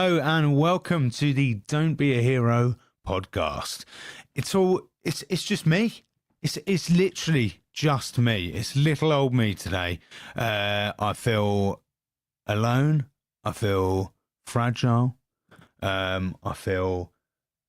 Hello and welcome to the Don't Be a Hero podcast. It's just me. It's literally just me. It's little old me today. I feel alone. I feel fragile. I feel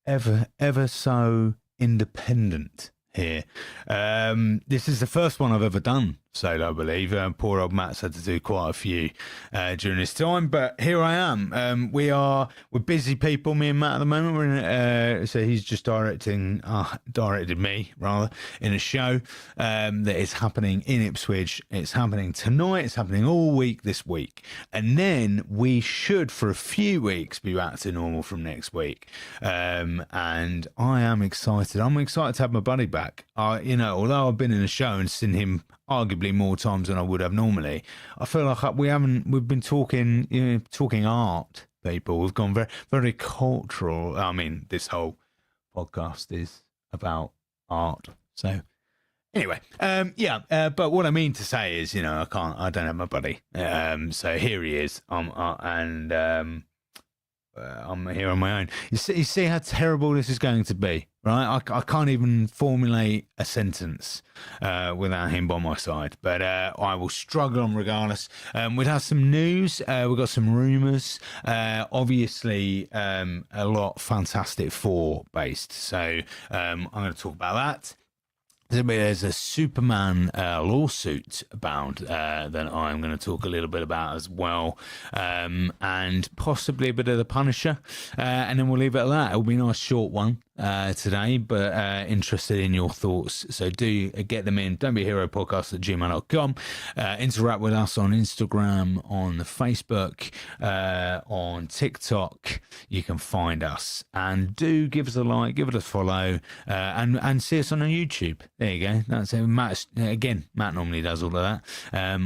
ever so independent here. This is the first one I've ever done solo, I believe. Poor old Matt's had to do quite a few during this time, but here I am. We're busy people, me and Matt at the moment. We're in so he's just directed me rather in a show that is happening in Ipswich. It's happening tonight. It's happening all week this week, and then we should for a few weeks be back to normal from next week. And I am excited. I'm excited to have my buddy back. Although I've been in a show and seen him arguably more times than I would have normally, I feel like we've been talking art, people. We've gone very, very cultural. I mean, this whole podcast is about art. So anyway, but what I mean to say is, I don't have my buddy. So here he is. I'm here on my own. You see how terrible this is going to be, right? I can't even formulate a sentence without him by my side, but I will struggle on regardless. We'd have some news. We've got some rumours. Obviously, a lot Fantastic Four based. So I'm going to talk about that. There's a Superman lawsuit bound that I'm going to talk a little bit about as well, and possibly a bit of the Punisher, and then we'll leave it at that. It'll be a nice short one today, but interested in your thoughts, so do get them in. Don't be a hero podcast at gmail.com. Interact with us on Instagram, on the Facebook, on TikTok. You can find us, and do give us a like, give it a follow, and see us on YouTube. There you go. That's it. Matt normally does all of that.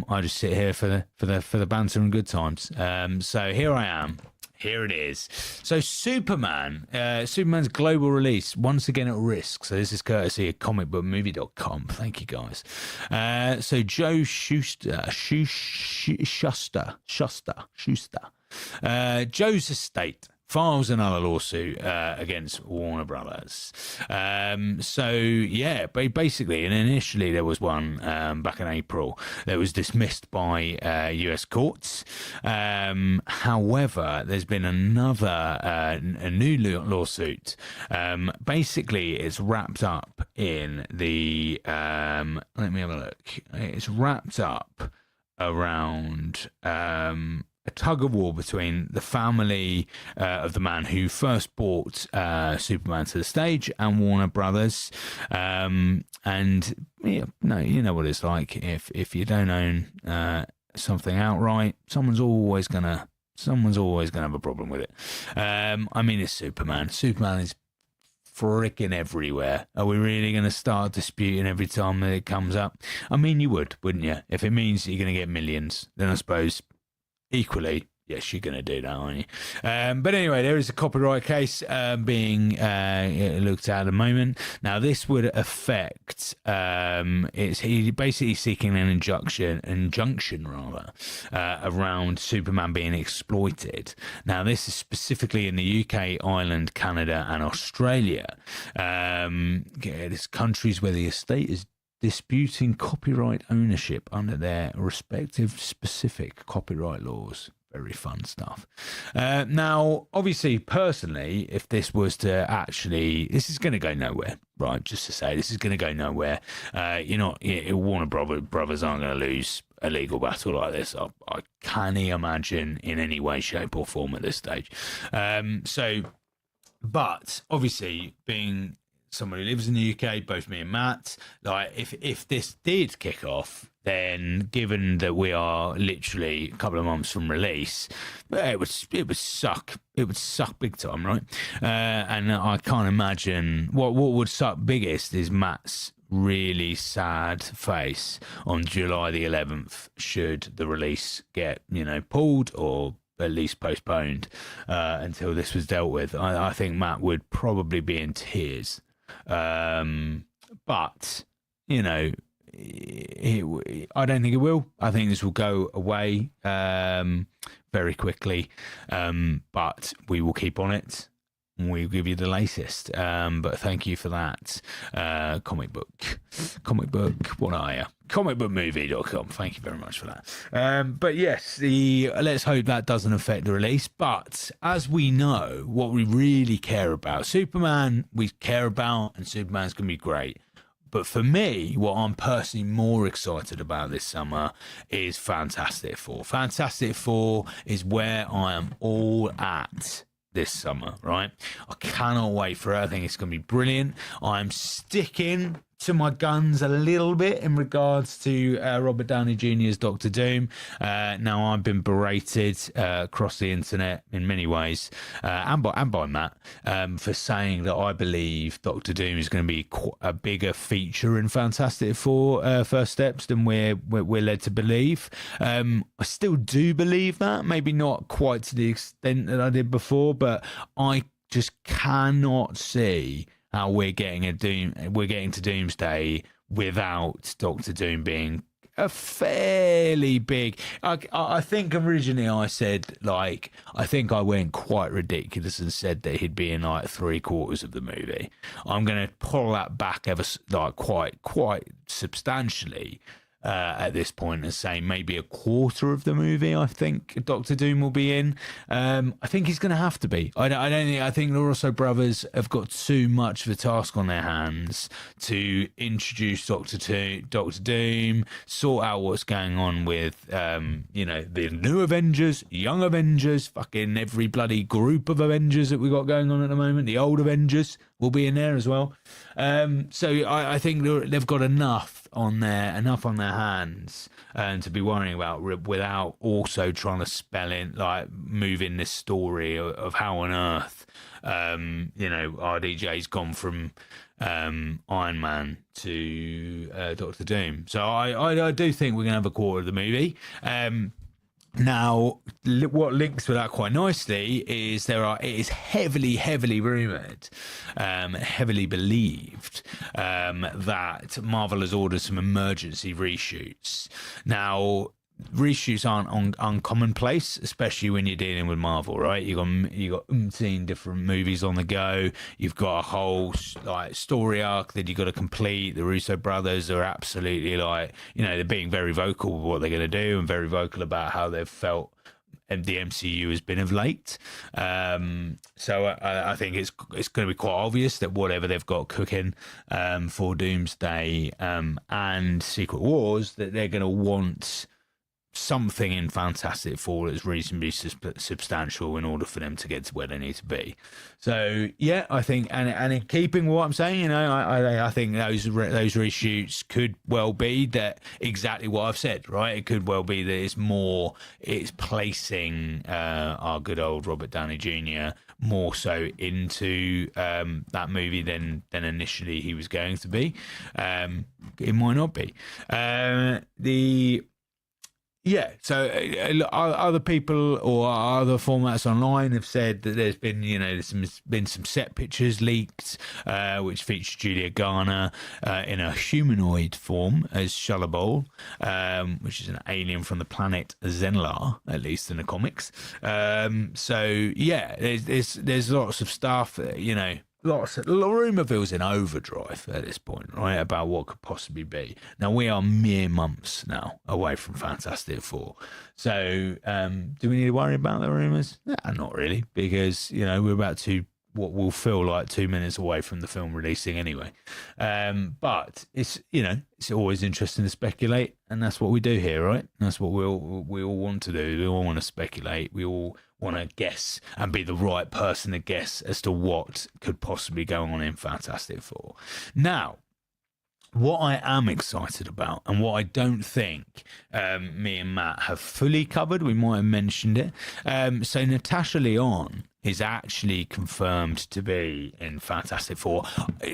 I just sit here for the banter and good times. So here I am. Here it is. So Superman's global release, once again at risk. So this is courtesy of comicbookmovie.com. Thank you, guys. So Joe Shuster. Joe's estate files another lawsuit against Warner Brothers. Basically, and initially there was one back in April that was dismissed by US courts. However, there's been another, a new lawsuit. Basically, it's wrapped up in the, let me have a look. It's wrapped up around a tug of war between the family of the man who first brought Superman to the stage and Warner Brothers. You know what it's like. If you don't own something outright, someone's always gonna have a problem with it. It's Superman. Superman is freaking everywhere. Are we really going to start disputing every time that it comes up? I mean, you would, wouldn't you? If it means that you're going to get millions, then I suppose equally, yes, you're going to do that, aren't you? But anyway, there is a copyright case being looked at the moment. Now, this would affect. He's basically seeking an injunction around Superman being exploited. Now, this is specifically in the UK, Ireland, Canada, and Australia. There's countries where the estate is disputing copyright ownership under their respective specific copyright laws. Very fun stuff. Now, obviously, personally, if this was to this is going to go nowhere, right? Just to say, this is going to go nowhere. Warner Brothers aren't going to lose a legal battle like this. I can't imagine in any way, shape, or form at this stage. But obviously, being someone who lives in the UK, both me and Matt, like if this did kick off, then given that we are literally a couple of months from release, it would suck. It would suck big time, right? And I can't imagine what would suck biggest is Matt's really sad face on July the 11th should the release get pulled or at least postponed until this was dealt with. I think Matt would probably be in tears. But I don't think it will. I think this will go away very quickly, but we will keep on it. We'll give you the latest. But thank you for that. Comic book. What are you? Comicbookmovie.com. Thank you very much for that. But yes, let's hope that doesn't affect the release. But as we know, what we really care about, Superman, we care about, and Superman's going to be great. But for me, what I'm personally more excited about this summer is Fantastic Four. Fantastic Four is where I am all at this summer, right? I cannot wait for it. I think it's going to be brilliant. I'm sticking to my guns a little bit in regards to Robert Downey Jr.'s Doctor Doom. Now, I've been berated across the internet in many ways, and by Matt, for saying that I believe Doctor Doom is going to be a bigger feature in Fantastic Four First Steps than we're led to believe. I still do believe that, maybe not quite to the extent that I did before, but I just cannot see how we're getting to Doomsday without Doctor Doom being a fairly big. I think originally I said, like, I think I went quite ridiculous and said that he'd be in like 3/4 of the movie. I'm going to pull that back quite substantially at this point and say maybe 1/4 of the movie I think Doctor Doom will be in. I think he's going to have to be. I think the Russo brothers have got too much of a task on their hands to introduce Doctor Doom, sort out what's going on with the new Avengers, young Avengers, fucking every bloody group of Avengers that we got going on at the moment. The old Avengers will be in there as well. So I think they've got enough on their hands to be worrying about without also trying to move in this story of how on earth RDJ's gone from Iron Man to Doctor Doom. So I do think we're gonna have 1/4 of the movie. Now, what links with that quite nicely is it is heavily rumoured, heavily believed that Marvel has ordered some emergency reshoots. Now, reshoots aren't uncommonplace, especially when you're dealing with Marvel, right? You got umpteen different movies on the go. You've got a whole story arc that you got to complete. The Russo brothers are absolutely they're being very vocal with what they're going to do and very vocal about how they've felt the MCU has been of late. So I think it's going to be quite obvious that whatever they've got cooking for Doomsday and Secret Wars, that they're going to want something in Fantastic Four that's reasonably substantial in order for them to get to where they need to be. So yeah, I think, and in keeping with what I'm saying, I think those reshoots could well be that exactly what I've said, right? It could well be that it's placing our good old Robert Downey Jr. more so into that movie than initially he was going to be. It might not be. Yeah, so other people or other formats online have said that there's been, there's been some set pictures leaked, which feature Julia Garner in a humanoid form as Shalabol, which is an alien from the planet Zenlar, at least in the comics. So yeah, there's lots of stuff that, Rumourville's in overdrive at this point, right, about what could possibly be. Now, we are mere months now away from Fantastic Four. So, do we need to worry about the rumours? Nah, not really, because, we're about what will feel like 2 minutes away from the film releasing anyway. But it's always interesting to speculate, and that's what we do here, right? That's what we all want to do. We all want to speculate. We all want to guess and be the right person to guess as to what could possibly go on in Fantastic Four. Now, what I am excited about, and what I don't think me and Matt have fully covered, we might have mentioned it. So Natasha Lyonne is actually confirmed to be in Fantastic Four.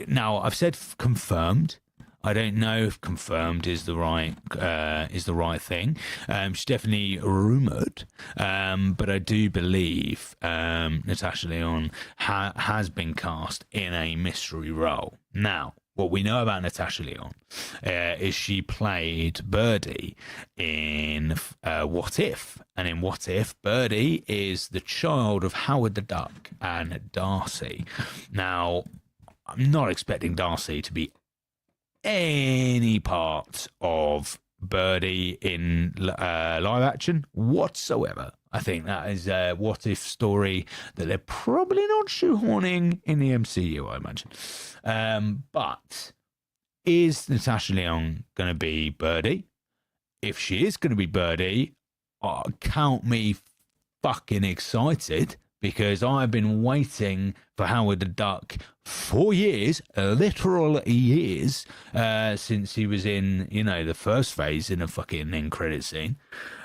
Now, I've said confirmed. I don't know if confirmed is the right thing. She's definitely rumoured, but I do believe Natasha Lyonne has been cast in a mystery role. Now, what we know about Natasha Lyonne is she played Birdie in What If? And in What If, Birdie is the child of Howard the Duck and Darcy. Now, I'm not expecting Darcy to be any part of Birdie in live action whatsoever. I think that is a what if story that they're probably not shoehorning in the MCU, I imagine. But is Natasha Lyonne going to be Birdie? If she is going to be Birdie, count me fucking excited, because I've been waiting for Howard the Duck for years, literal years, since he was in, the first phase in a fucking end credit scene.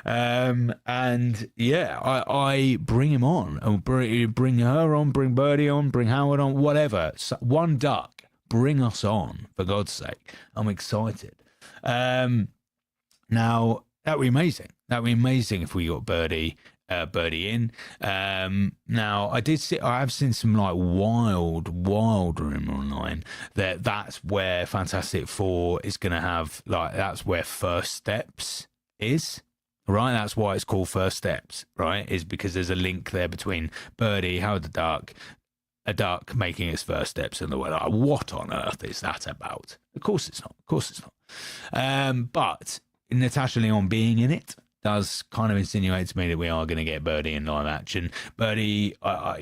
And yeah, I bring him on, and bring her on, bring Birdie on, bring Howard on, whatever. So, one duck, bring us on, for God's sake. I'm excited. Now, that would be amazing. That would be amazing if we got Birdie in. Now, I have seen some like wild rumor online that's where Fantastic Four is going to have, like, that's where First Steps is. Right, that's why it's called First Steps, right? Is because there's a link there between Birdie, Howard the Duck, a duck making its first steps in the world. Like, what on earth is that about? Of course it's not. Of course it's not. But Natasha Lyonne being in it does kind of insinuate to me that we are going to get Birdie in live action. Birdie, I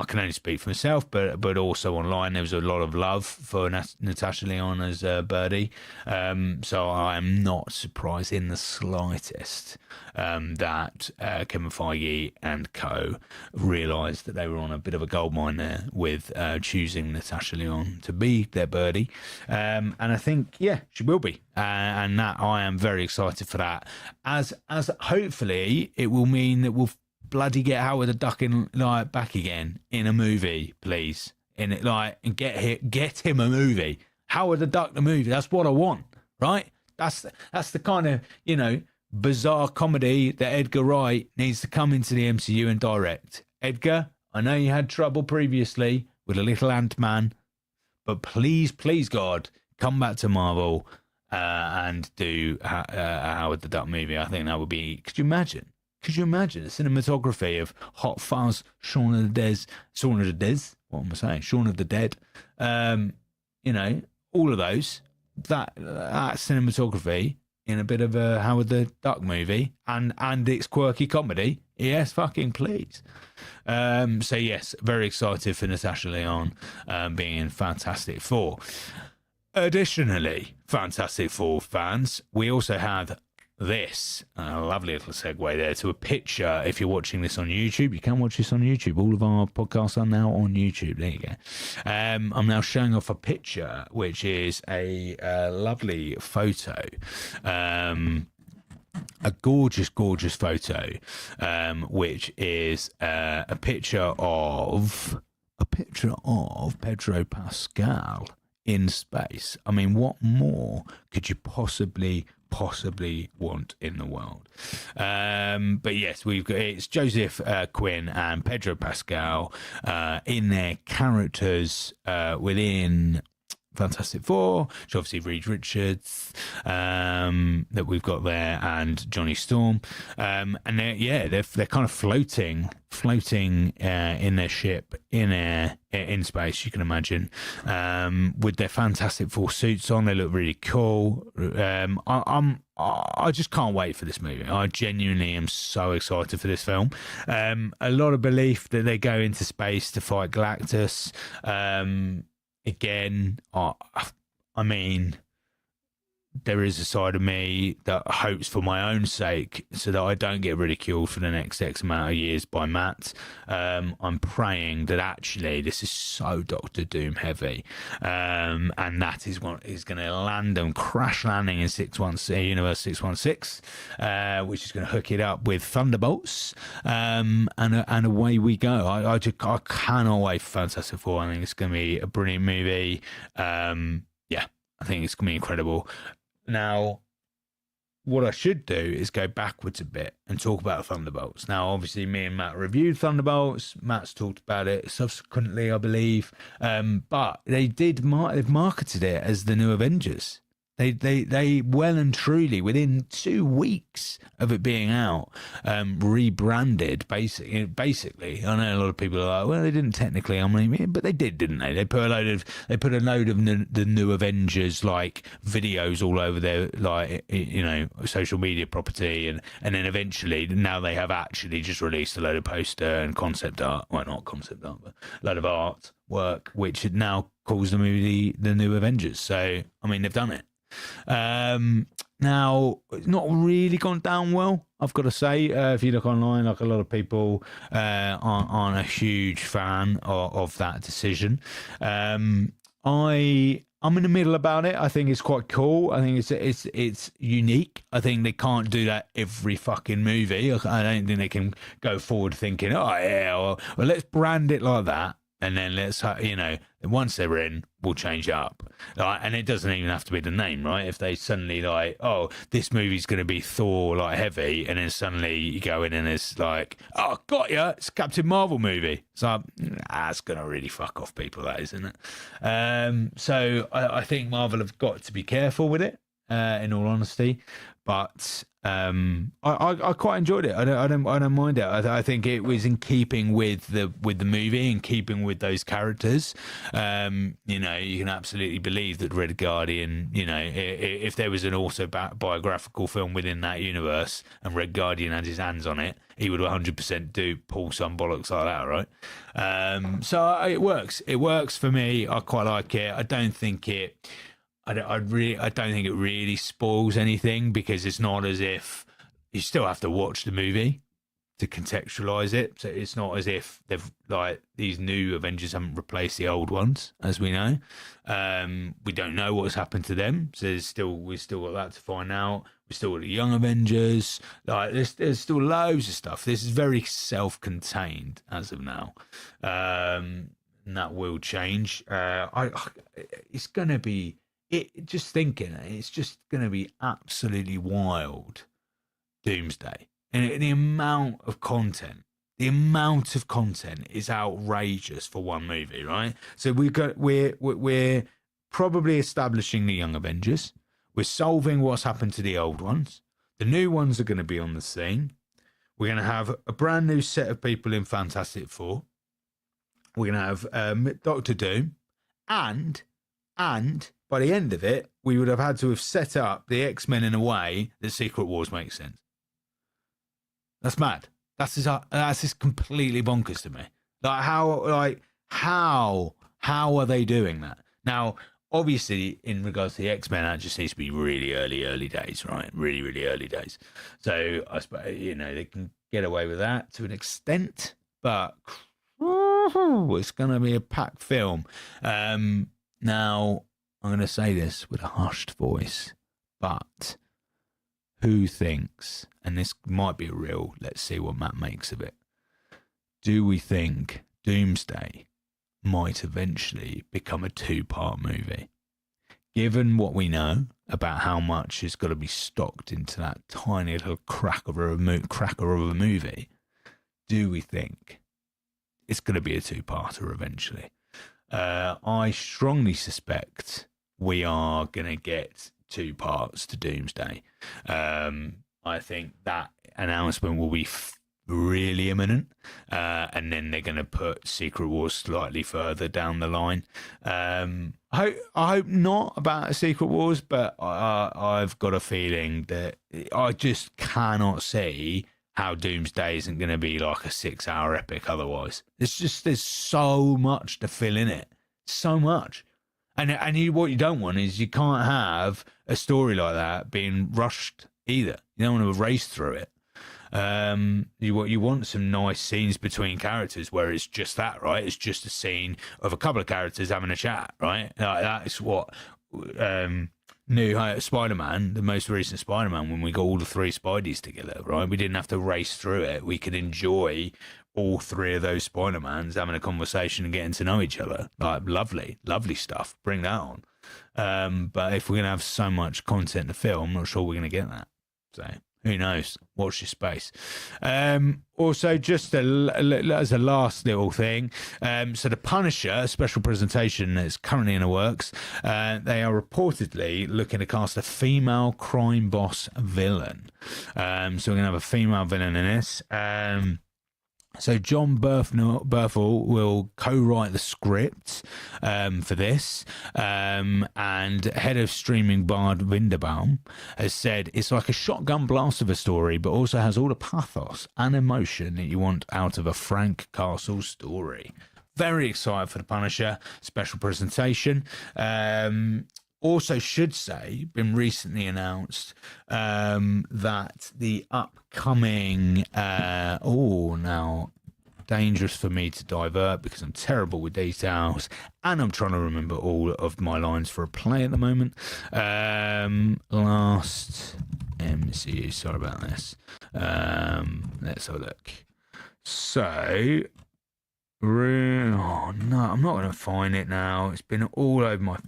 can only speak for myself, but also online there was a lot of love for Natasha Lyonne as Birdie. So I am not surprised in the slightest that Kevin Feige and co realised that they were on a bit of a goldmine there with choosing Natasha Lyonne to be their Birdie. And I think, yeah, she will be. And that I am very excited for that. As hopefully it will mean that we'll bloody get Howard the Duck in, like, back again in a movie, please. And get him a movie. Howard the Duck the movie. That's what I want, right? That's the kind of, bizarre comedy that Edgar Wright needs to come into the MCU and direct. Edgar, I know you had trouble previously with a little Ant-Man, but please, God, come back to Marvel and do a Howard the Duck movie. I think that would be... Could you imagine the cinematography of Hot Fuzz, Shaun of the Dead, all of those, that cinematography in a bit of a Howard the Duck movie and its quirky comedy. Yes, fucking please. So yes, very excited for Natasha Lyonne being in Fantastic Four. Additionally, Fantastic Four fans, we also have this, a lovely little segue there to a picture. If you're watching this on YouTube, you can watch this on YouTube. All of our podcasts are now on YouTube. There you go. I'm now showing off a picture, which is a lovely photo. A gorgeous photo, which is a picture of Pedro Pascal in space. I mean, what more could you possibly want in the world? But yes, it's Joseph Quinn and Pedro Pascal in their characters within Fantastic Four, which obviously Reed Richards that we've got there, and Johnny Storm, and they're kind of floating in their ship in space. You can imagine with their Fantastic Four suits on. They look really cool. I just can't wait for this movie. I genuinely am so excited for this film. A lot of belief that they go into space to fight Galactus. Again, I mean, there is a side of me that hopes for my own sake so that I don't get ridiculed for the next X amount of years by Matt. I'm praying that actually this is so Doctor Doom heavy, and that is what is going to land them crash landing in Universe 616, which is going to hook it up with Thunderbolts, and away we go. I cannot wait for Fantastic Four. I think it's going to be a brilliant movie. I think it's going to be incredible. Now, what I should do is go backwards a bit and talk about Thunderbolts. Now, obviously, me and Matt reviewed Thunderbolts. Matt's talked about it subsequently, I believe. But they've marketed it as the new Avengers. They well and truly, within 2 weeks of it being out, rebranded basically. I know a lot of people are like, well, they didn't technically, but they did, didn't they? They put a load of the new Avengers like videos all over their social media property, and then eventually now they have actually just released a load of poster and concept art. Well, not concept art, but a load of art work, which now calls the movie the new Avengers. So they've done it. Now it's not really gone down well, I've got to say. If you look online, like, a lot of people aren't a huge fan of that decision. I'm in the middle about it. I think it's quite cool. I think it's unique. I think they can't do that every fucking movie. I don't think they can go forward thinking, oh yeah, well let's brand it like that, and then let's once they're in, we'll change it up. And it doesn't even have to be the name, right? If they suddenly like, oh, this movie's going to be Thor like heavy, and then suddenly you go in and it's like, oh, got ya, it's a Captain Marvel movie. So that's going to really fuck off people, that isn't it? So I think Marvel have got to be careful with it, in all honesty. But I quite enjoyed it. I don't mind it. I think it was in keeping with the movie, in keeping with those characters. You can absolutely believe that Red Guardian, if there was an autobiographical film within that universe and Red Guardian had his hands on it, he would 100% pull some bollocks like that, right? So it works. It works for me. I quite like it. I don't think it really spoils anything, because it's not as if you still have to watch the movie to contextualize it. So it's not as if they've these new Avengers haven't replaced the old ones, as we know. We don't know what's happened to them, so we've still got that to find out. We've still got the Young Avengers. There's still loads of stuff. This is very self-contained as of now. And that will change. It's gonna be. It's just going to be absolutely wild, Doomsday, and the amount of content is outrageous for one movie, right? So we're probably establishing the Young Avengers. We're solving what's happened to the old ones. The new ones are going to be on the scene. We're going to have a brand new set of people in Fantastic Four. We're going to have Doctor Doom, and by the end of it, we would have had to have set up the X-Men in a way that Secret Wars makes sense. That's mad. That's just completely bonkers to me. How are they doing that? Now, obviously, in regards to the X-Men, that just needs to be really early days, right? Really, really early days. So I suppose, they can get away with that to an extent, but it's going to be a packed film. Now, I'm going to say this with a hushed voice, but who thinks, and this might be real, let's see what Matt makes of it. Do we think Doomsday might eventually become a 2-part movie? Given what we know about how much has got to be stocked into that tiny little cracker of a movie, do we think it's going to be a 2-parter eventually? I strongly suspect we are going to get 2 parts to Doomsday. I think that announcement will be really imminent, and then they're going to put Secret Wars slightly further down the line. I hope not about Secret Wars, but I've got a feeling that I just cannot see how Doomsday isn't going to be like a 6-hour epic otherwise. There's so much to fill in it. So much. And what you don't want is, you can't have a story like that being rushed either. You don't want to race through it. You want some nice scenes between characters where it's just that, right? It's just a scene of a couple of characters having a chat, right? That's what new Spider-Man, the most recent Spider-Man, when we got all the 3 Spideys together, right? We didn't have to race through it. We could enjoy all 3 of those Spider-Mans having a conversation and getting to know each other. Lovely stuff. Bring that on. But if we're going to have so much content to film, I'm not sure we're going to get that. So who knows? Watch your space. Also, just as a last little thing, so the Punisher, a special presentation that's currently in the works, they are reportedly looking to cast a female crime boss villain. So we're going to have a female villain in this. So John Berthel will co-write the script for this, and head of streaming Bard Winderbaum has said it's like a shotgun blast of a story, but also has all the pathos and emotion that you want out of a Frank Castle story. Very excited for the Punisher special presentation. Also should say, been recently announced that the upcoming, now dangerous for me to divert because I'm terrible with details and I'm trying to remember all of my lines for a play at the moment. Last MCU, sorry about this. Let's have a look. So, I'm not going to find it now. It's been all over my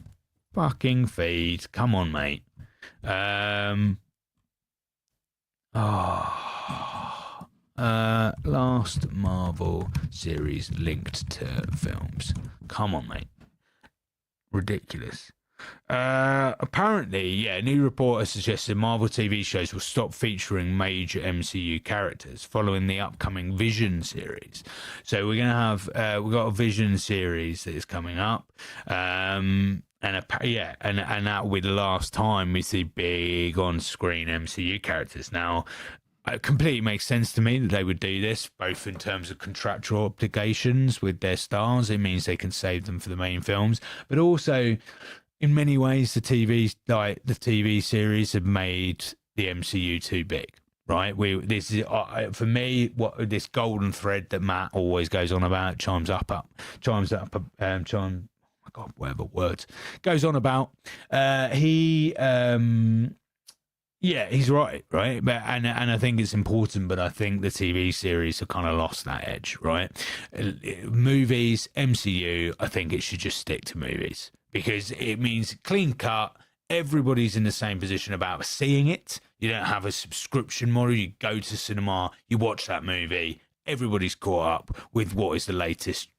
fucking feed. Come on, mate. Last Marvel series linked to films. Come on, mate. Ridiculous. Apparently, a new report has suggested Marvel TV shows will stop featuring major MCU characters following the upcoming Vision series. So we're gonna have we've got a Vision series that is coming up. And that will be the last time we see big on-screen MCU characters. Now, it completely makes sense to me that they would do this, both in terms of contractual obligations with their stars. It means they can save them for the main films, but also, in many ways, the TV series have made the MCU too big. Right, this is for me what this golden thread that Matt always goes on about. God, whatever words goes on about. He's right, but and I think it's important, but I think the TV series have kind of lost that edge, right? Movies, MCU, I think it should just stick to movies because it means clean cut. Everybody's in the same position about seeing it. You don't have a subscription model. You go to cinema, you watch that movie. Everybody's caught up with what is the latest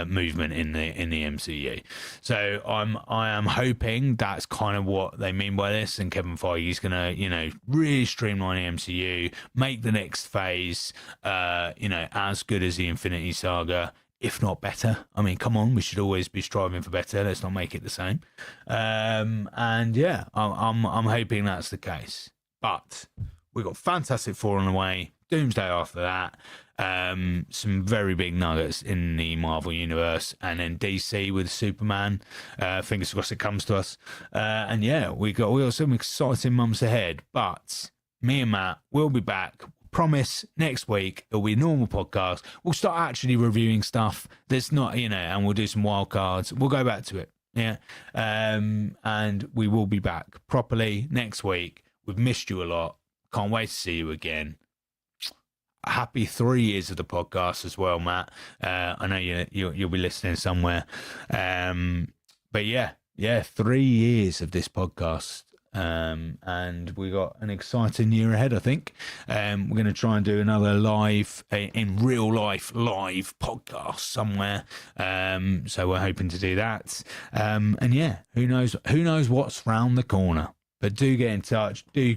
movement in the MCU. So I am hoping that's kind of what they mean by this, and Kevin Feige's gonna really streamline the MCU, make the next phase as good as the Infinity Saga, if not better. I mean, come on, we should always be striving for better. Let's not make it the same. I'm hoping that's the case. But we've got Fantastic Four on the way, Doomsday after that, some very big nuggets in the Marvel universe, and then DC with Superman. Fingers crossed it comes to us. We got some exciting months ahead. But me and Matt will be back. Promise next week it'll be a normal podcast. We'll start actually reviewing stuff that's not, and we'll do some wild cards. We'll go back to it. And we will be back properly next week. We've missed you a lot. Can't wait to see you again. Happy 3 years of the podcast as well, Matt. I know you'll be listening somewhere. But 3 years of this podcast. And we got an exciting year ahead, I think. We're going to try and do another live, in real life, live podcast somewhere. So we're hoping to do that. Who knows what's round the corner. But do get in touch. Do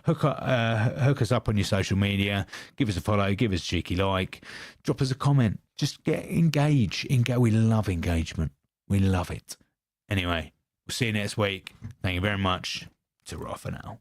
hook us up on your social media. Give us a follow. Give us a cheeky like. Drop us a comment. Just engage. We love engagement. We love it. Anyway, we'll see you next week. Thank you very much. Ta-ra for now.